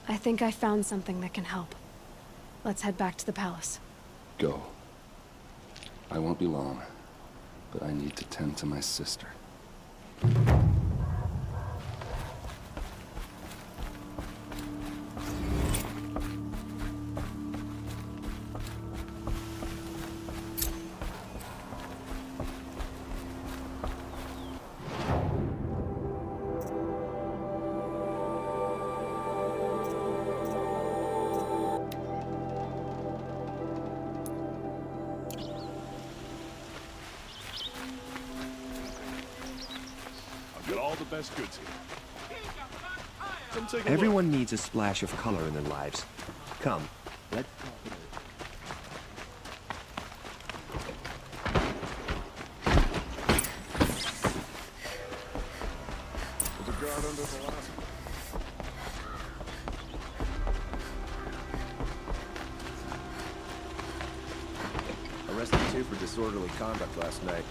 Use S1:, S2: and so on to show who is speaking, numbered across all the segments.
S1: I think I found something that can help. Let's head back to the palace.
S2: Go. I won't be long, but I need to tend to my sister.
S3: Got all the best goods here. Come take a
S4: Everyone needs a splash of color in their lives. Come, let's
S3: There's a guard under the last one.
S4: arrested two for disorderly conduct last night.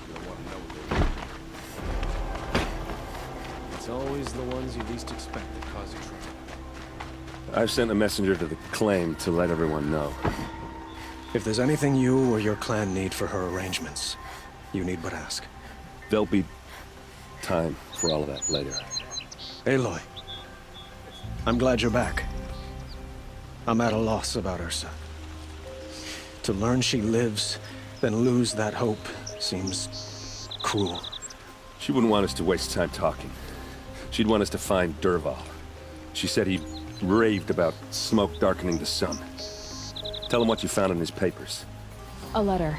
S4: You don't want to know what they did. It's always the ones you least expect that cause you trouble.
S2: I've sent a messenger to the claim to let everyone know.
S5: If there's anything you or your clan need for her arrangements, you need but ask.
S2: There'll be time for all of that later.
S5: Aloy, I'm glad you're back. I'm at a loss about Ursa. To learn she lives, then lose that hope, seems cruel.
S2: She wouldn't want us to waste time talking. She'd want us to find Dervahl. She said he raved about smoke darkening the sun. Tell him what you found in his papers.
S1: A letter.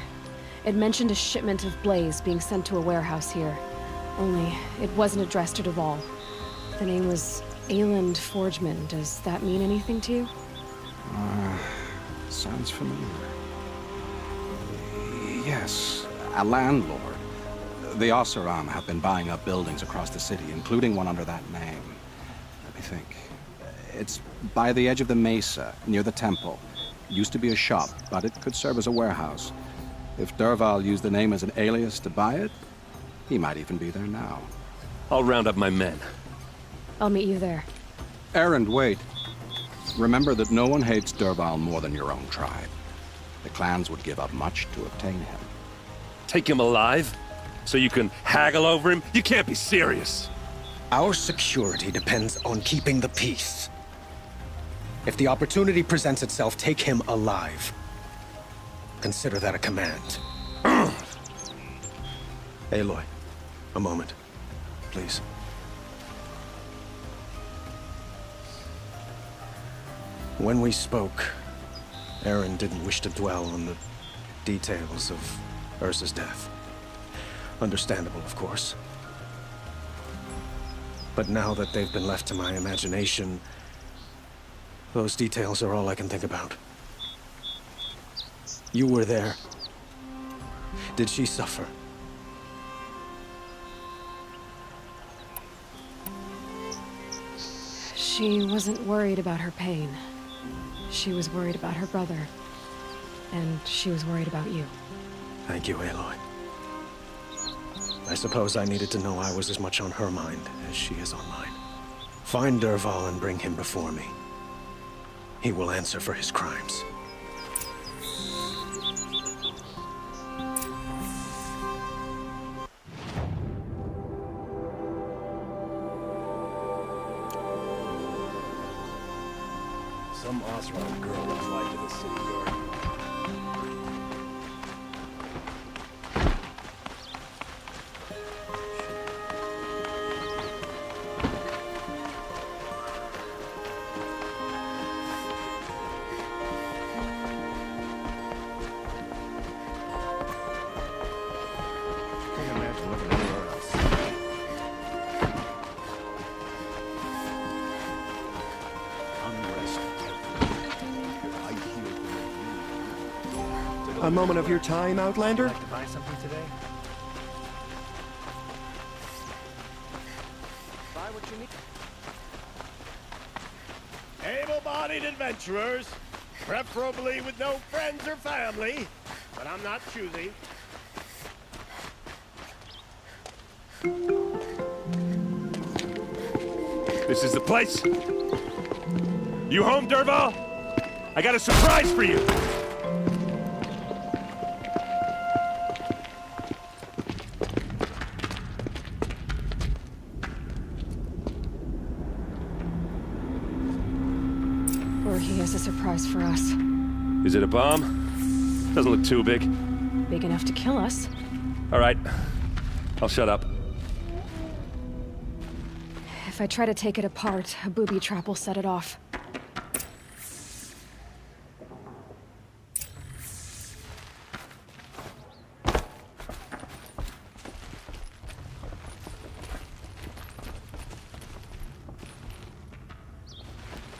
S1: It mentioned a shipment of blaze being sent to a warehouse here. Only, it wasn't addressed to Dervahl. The name was Eilund Forgeman. Does that mean anything to you?
S6: Sounds familiar. Yes, a landlord. The Oseram have been buying up buildings across the city, including one under that name. Let me think. It's by the edge of the mesa, near the temple. Used to be a shop, but it could serve as a warehouse. If Dervahl used the name as an alias to buy it, he might even be there now.
S2: I'll round up my men.
S1: I'll meet you there.
S6: Erend, wait. Remember that no one hates Dervahl more than your own tribe. The clans would give up much to obtain him.
S2: Take him alive? So you can haggle over him? You can't be serious.
S5: Our security depends on keeping the peace. If the opportunity presents itself, take him alive. Consider that a command. Aloy, a moment, please. When we spoke, Erend didn't wish to dwell on the details of Ursa's death. Understandable, of course. But now that they've been left to my imagination, those details are all I can think about. You were there. Did she suffer?
S1: She wasn't worried about her pain. She was worried about her brother. And she was worried about you.
S5: Thank you, Aloy. I suppose I needed to know I was as much on her mind as she is on mine. Find Dervahl and bring him before me. He will answer for his crimes.
S4: Some Oseram girl applied to the city guard. Can't imagine living anywhere else. Unrest.
S7: A moment of your time, Outlander?
S4: Like to buy something today? Buy what you need.
S3: Able-bodied adventurers, preferably with no friends or family, but I'm not choosy.
S2: This is the place. You home, Dervahl? I got a surprise for you!
S1: Or he has a surprise for us.
S2: Is it a bomb? Doesn't look too big.
S1: Big enough to kill us.
S2: All right. I'll shut up.
S1: If I try to take it apart, a booby trap will set it off.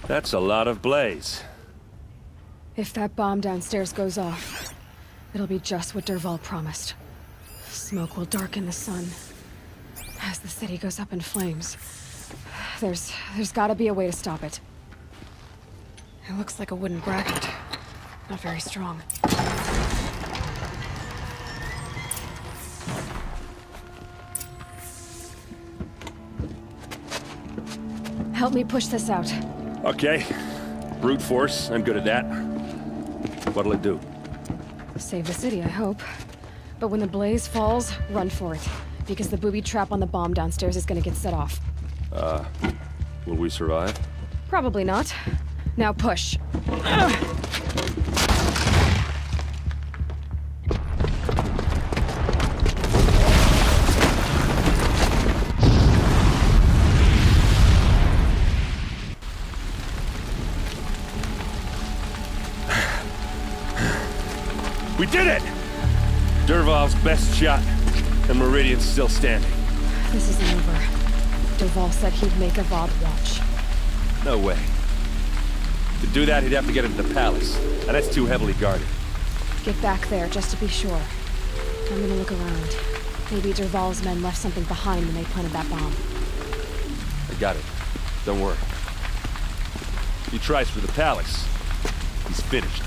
S2: That's a lot of blaze.
S1: If that bomb downstairs goes off, it'll be just what Dervahl promised. Smoke will darken the sun as the city goes up in flames. There's gotta be a way to stop it. It looks like a wooden bracket. Not very strong. Help me push this out.
S2: Okay. Brute force, I'm good at that. What'll it do?
S1: Save the city, I hope. But when the blaze falls, run for it. Because the booby trap on the bomb downstairs is gonna get set off.
S2: Will we survive?
S1: Probably not. Now push.
S2: We did it! Dervahl's best shot, and Meridian's still standing.
S1: This isn't over. Dervahl said he'd make a Vought watch.
S2: No way. To do that, he'd have to get into the palace, and that's too heavily guarded.
S1: Get back there, just to be sure. I'm gonna look around. Maybe Dervahl's men left something behind when they planted that bomb.
S2: I got it. Don't worry. He tries for the palace. He's finished.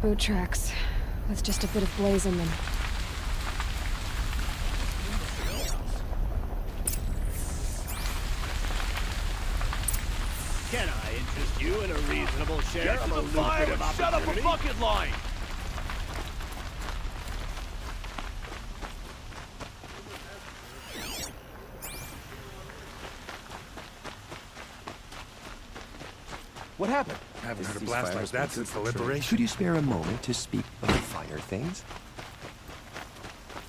S1: Boot tracks, with just a bit of blaze in them.
S3: Can I interest you in a reasonable share of a lucrative opportunity?
S8: Shut up a bucket line!
S7: What happened?
S9: I haven't heard a blast like that since the liberation.
S7: Could you spare a moment to speak of the fire things?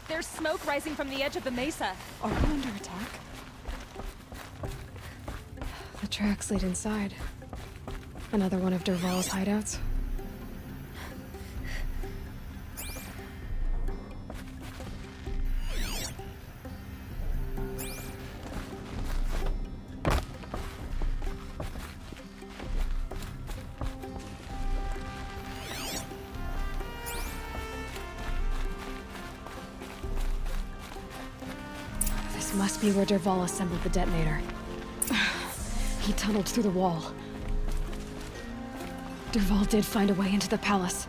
S10: There's smoke rising from the edge of the mesa.
S1: Are we under attack? The tracks lead inside. Another one of Dervahl's hideouts. This must be where Dervahl assembled the detonator. He tunneled through the wall. Dervahl did find a way into the palace.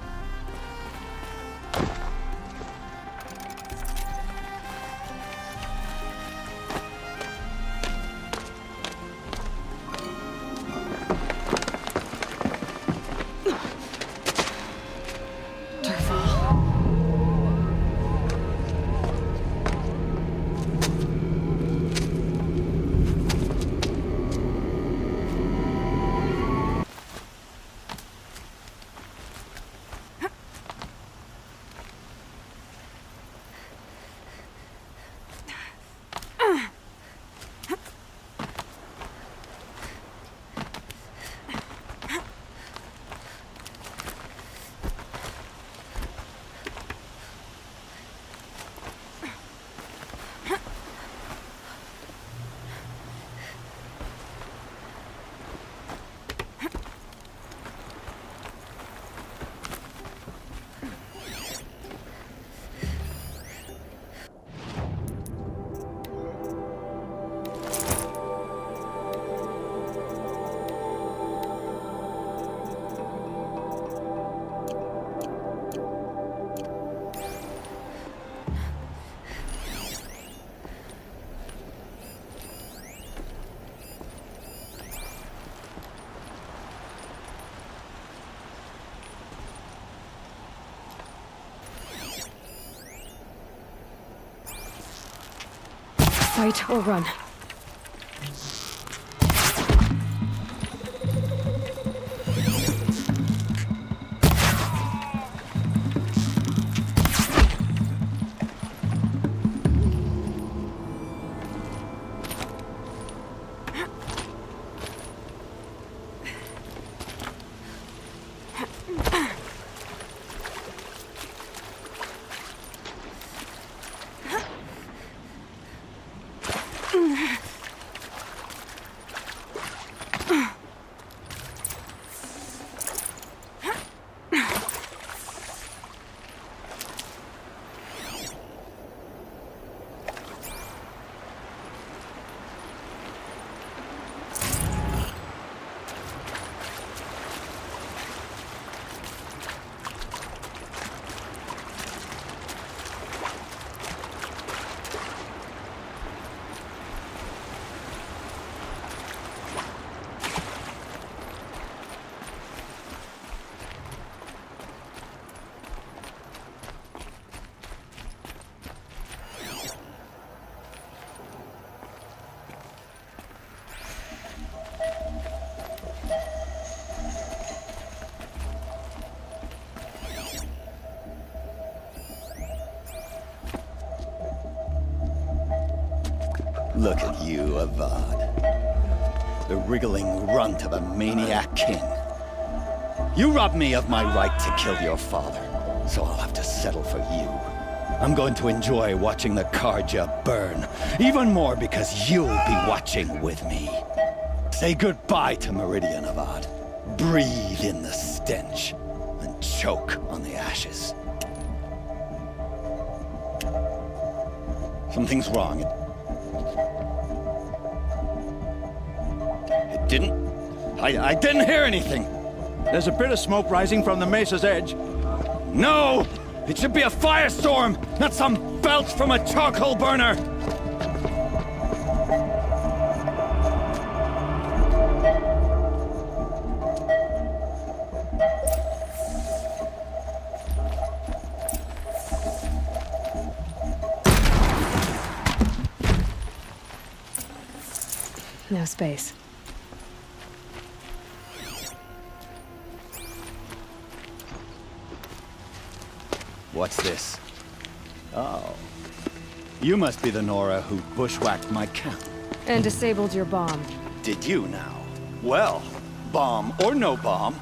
S1: Fight or run.
S8: Look at you, Avad. The wriggling runt of a maniac king. You robbed me of my right to kill your father, so I'll have to settle for you. I'm going to enjoy watching the Karja burn, even more because you'll be watching with me. Say goodbye to Meridian, Avad. Breathe in the stench, and choke on the ashes. Something's wrong. I didn't hear anything.
S11: There's a bit of smoke rising from the mesa's edge.
S8: No! It should be a firestorm, not some belch from a charcoal burner!
S1: No space.
S8: What's this? Oh. You must be the Nora who bushwhacked my camp.
S1: And disabled your bomb.
S8: Did you now? Well, bomb or no bomb,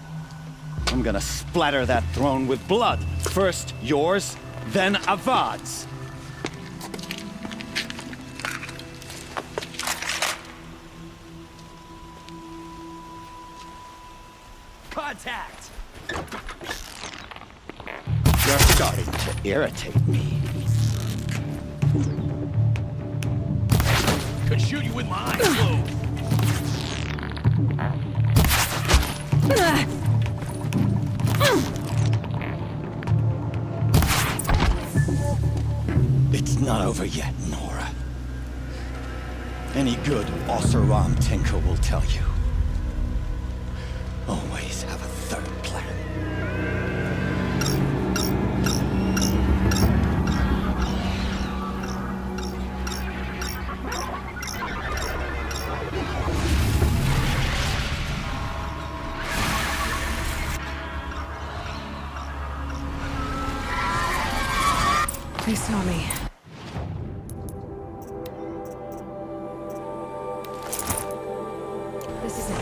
S8: I'm gonna splatter that throne with blood. First yours, then Avad's.
S3: Contact!
S8: You're starting to irritate me.
S3: Could shoot you with my eyes closed.
S8: It's not over yet, Nora. Any good Oseram tinker will tell you. Always have a third plan.
S1: They saw me. This is it.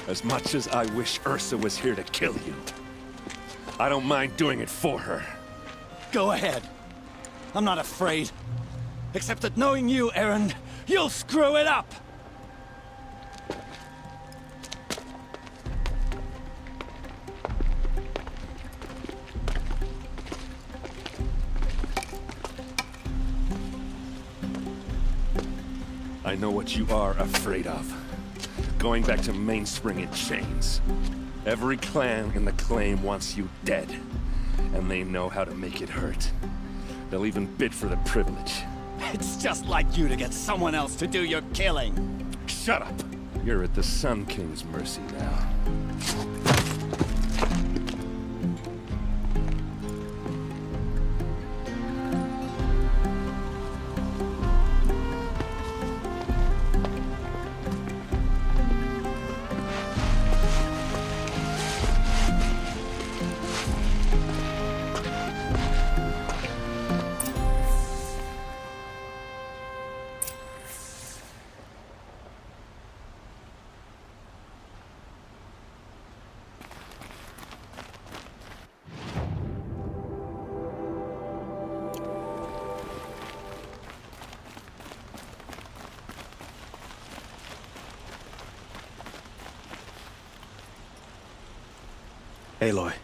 S2: As much as I wish Ursa was here to kill you, I don't mind doing it for her.
S8: Go ahead. I'm not afraid. Except that knowing you, Aaron, you'll screw it up!
S2: I know what you are afraid of. Going back to Mainspring in chains. Every clan in the claim wants you dead. And they know how to make it hurt. They'll even bid for the privilege.
S8: It's just like you to get someone else to do your killing.
S2: Shut up! You're at the Sun King's mercy now.
S5: Aloy,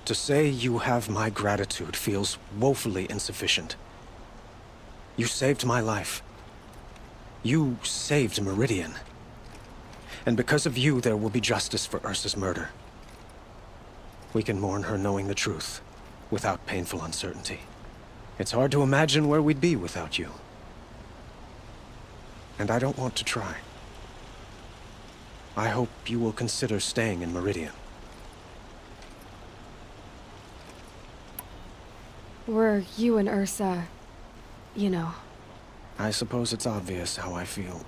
S5: to say you have my gratitude feels woefully insufficient. You saved my life. You saved Meridian. And because of you, there will be justice for Ursa's murder. We can mourn her knowing the truth, without painful uncertainty. It's hard to imagine where we'd be without you. And I don't want to try. I hope you will consider staying in Meridian.
S1: Were you and Ursa, you know?
S5: I suppose it's obvious how I feel.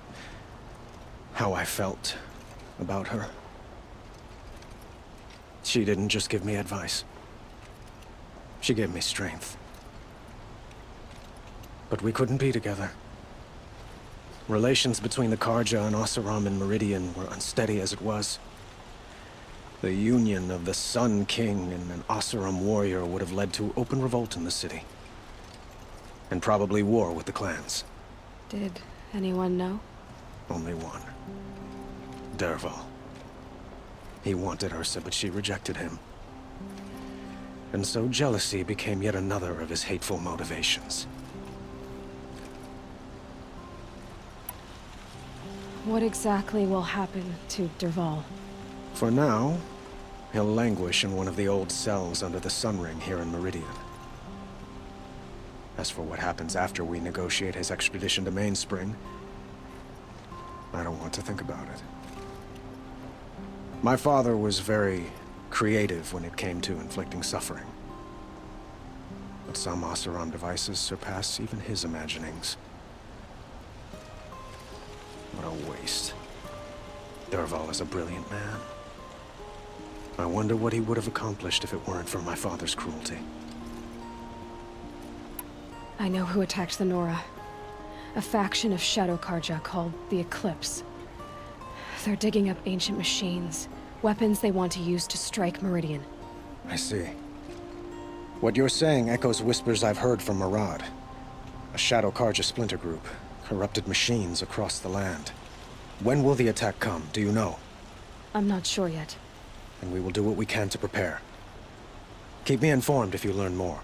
S5: How I felt about her. She didn't just give me advice. She gave me strength. But we couldn't be together. Relations between the Karja and Oseram and Meridian were unsteady as it was. The union of the Sun King and an Oseram warrior would have led to open revolt in the city. And probably war with the clans.
S1: Did anyone know?
S5: Only one. Dervahl. He wanted Ursa, but she rejected him. And so jealousy became yet another of his hateful motivations.
S1: What exactly will happen to Dervahl?
S5: For now, he'll languish in one of the old cells under the Sun Ring here in Meridian. As for what happens after we negotiate his extradition to Mainspring, I don't want to think about it. My father was very creative when it came to inflicting suffering. But some Oseram devices surpass even his imaginings. What a waste. Dervahl is a brilliant man. I wonder what he would have accomplished if it weren't for my father's cruelty.
S1: I know who attacked the Nora. A faction of Shadow Karja called the Eclipse. They're digging up ancient machines, weapons they want to use to strike Meridian.
S5: I see. What you're saying echoes whispers I've heard from Murad. A Shadow Karja splinter group, corrupted machines across the land. When will the attack come, do you know?
S1: I'm not sure yet.
S5: And we will do what we can to prepare. Keep me informed if you learn more.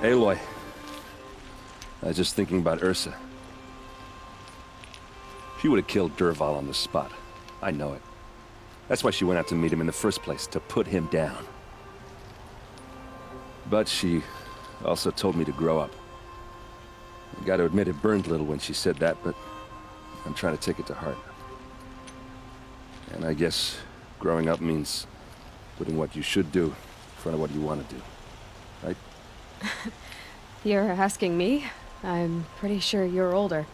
S2: Aloy. I was just thinking about Ursa. She would have killed Dervahl on the spot. I know it. That's why she went out to meet him in the first place, to put him down. But she also told me to grow up. I gotta admit it burned a little when she said that, but I'm trying to take it to heart. And I guess growing up means putting what you should do in front of what you want to do. Right?
S1: You're asking me? I'm pretty sure you're older.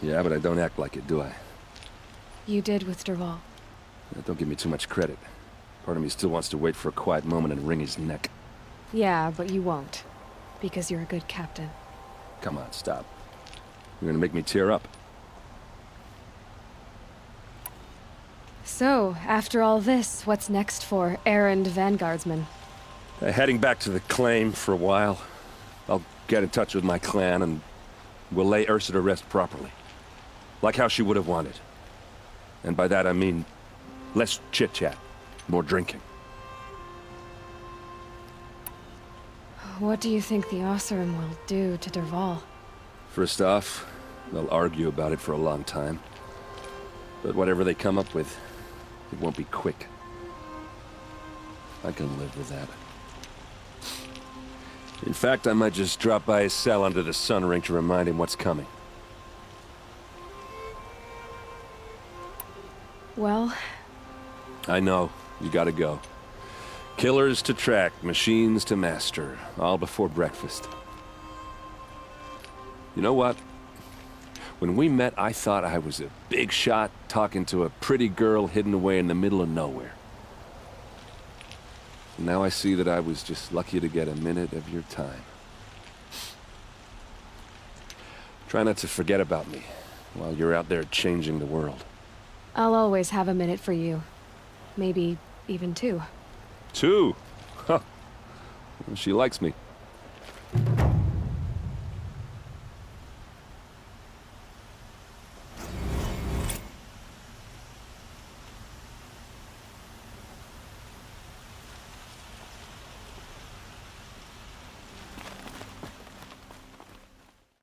S2: Yeah, but I don't act like it, do I?
S1: You did with Dervahl.
S2: Don't give me too much credit. Part of me still wants to wait for a quiet moment and wring his neck.
S1: Yeah, but you won't. Because you're a good captain.
S2: Come on, stop. You're gonna make me tear up.
S1: So, after all this, what's next for errand vanguardsman?
S2: Heading back to the claim for a while. I'll get in touch with my clan and we'll lay Ursa to rest properly. Like how she would have wanted. And by that I mean less chit-chat, more drinking.
S1: What do you think the Oseram will do to Dervahl?
S2: First off, they'll argue about it for a long time. But whatever they come up with, it won't be quick. I can live with that. In fact, I might just drop by his cell under the sun ring to remind him what's coming.
S1: Well...
S2: I know. You gotta go. Killers to track, machines to master, all before breakfast. You know what? When we met, I thought I was a big shot talking to a pretty girl hidden away in the middle of nowhere. Now I see that I was just lucky to get a minute of your time. Try not to forget about me while you're out there changing the world.
S1: I'll always have a minute for you. Maybe even two.
S2: 2? Huh. She likes me.